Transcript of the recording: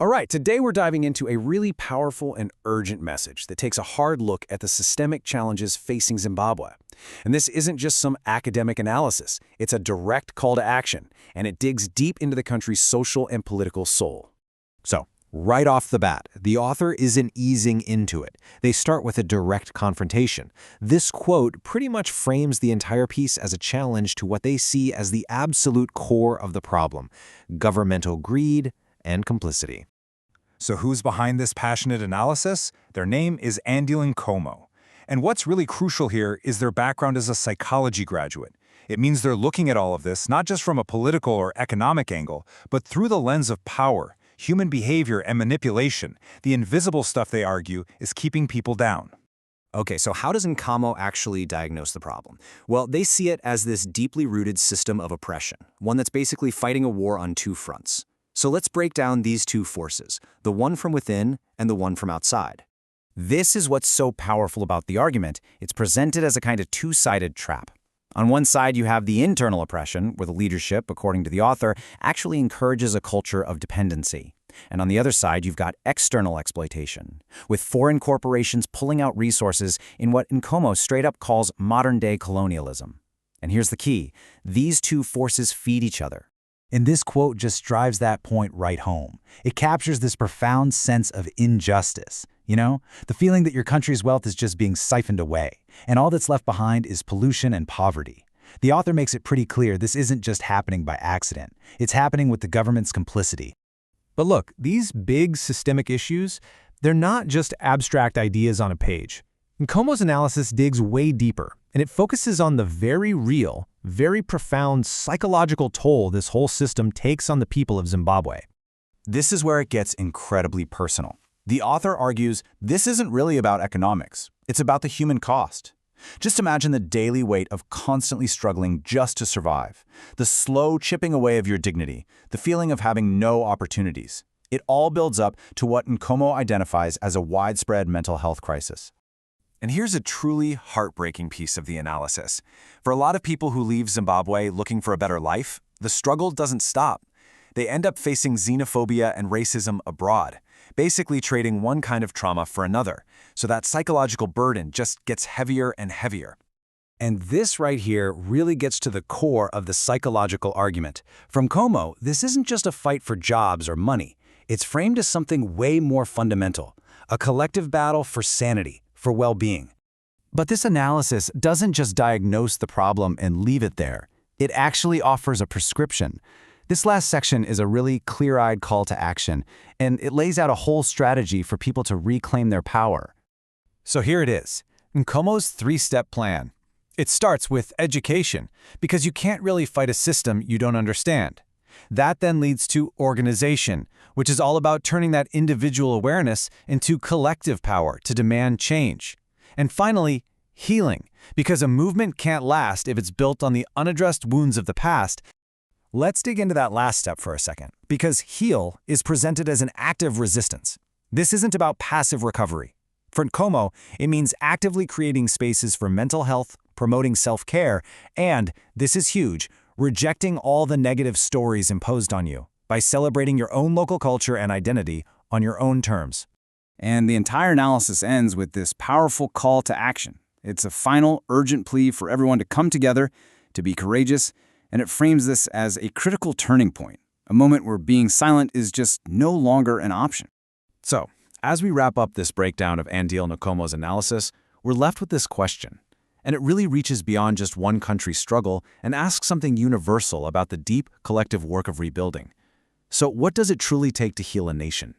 All right, today we're diving into a really powerful and urgent message that takes a hard look at the systemic challenges facing Zimbabwe. And this isn't just some academic analysis, it's a direct call to action, and it digs deep into the country's social and political soul. So, right off the bat, the author isn't easing into it. They start with a direct confrontation. This quote pretty much frames the entire piece as a challenge to what they see as the absolute core of the problem: governmental greed and complicity. So who's behind this passionate analysis? Their name is Andile Nkomo. And what's really crucial here is their background as a psychology graduate. It means they're looking at all of this not just from a political or economic angle, but through the lens of power, human behavior, and manipulation. The invisible stuff, they argue, is keeping people down. Okay, so how does Nkomo actually diagnose the problem? Well, they see it as this deeply rooted system of oppression, one that's basically fighting a war on two fronts. So let's break down these two forces, the one from within and the one from outside. This is what's so powerful about the argument. It's presented as a kind of two-sided trap. On one side, you have the internal oppression, where the leadership, according to the author, actually encourages a culture of dependency. And on the other side, you've got external exploitation, with foreign corporations pulling out resources in what Nkomo straight up calls modern-day colonialism. And here's the key: these two forces feed each other. And this quote just drives that point right home. It captures this profound sense of injustice. The feeling that your country's wealth is just being siphoned away, and all that's left behind is pollution and poverty. The author makes it pretty clear this isn't just happening by accident. It's happening with the government's complicity. But look, these big systemic issues, they're not just abstract ideas on a page. Nkomo's analysis digs way deeper, and it focuses on the very real, very profound psychological toll this whole system takes on the people of Zimbabwe. This is where it gets incredibly personal. The author argues this isn't really about economics. It's about the human cost. Just imagine the daily weight of constantly struggling just to survive, the slow chipping away of your dignity, the feeling of having no opportunities. It all builds up to what Nkomo identifies as a widespread mental health crisis. And here's a truly heartbreaking piece of the analysis. For a lot of people who leave Zimbabwe looking for a better life, the struggle doesn't stop. They end up facing xenophobia and racism abroad, basically trading one kind of trauma for another. So that psychological burden just gets heavier and heavier. And this right here really gets to the core of the psychological argument. From Nkomo, this isn't just a fight for jobs or money. It's framed as something way more fundamental, a collective battle for sanity, for well-being. But this analysis doesn't just diagnose the problem and leave it there. It actually offers a prescription. This last section is a really clear-eyed call to action, and it lays out a whole strategy for people to reclaim their power. So here it is, Nkomo's three-step plan. It starts with education, because you can't really fight a system you don't understand. That then leads to organization, which is all about turning that individual awareness into collective power to demand change. And finally, healing, because a movement can't last if it's built on the unaddressed wounds of the past. Let's dig into that last step for a second, because heal is presented as an active resistance. This isn't about passive recovery. For Nkomo, it means actively creating spaces for mental health, promoting self-care, and, this is huge, rejecting all the negative stories imposed on you by celebrating your own local culture and identity on your own terms. And the entire analysis ends with this powerful call to action. It's a final, urgent plea for everyone to come together, to be courageous, and it frames this as a critical turning point, a moment where being silent is just no longer an option. So, as we wrap up this breakdown of Andile Nkomo's analysis, we're left with this question. And it really reaches beyond just one country's struggle and asks something universal about the deep, collective work of rebuilding. So what does it truly take to heal a nation?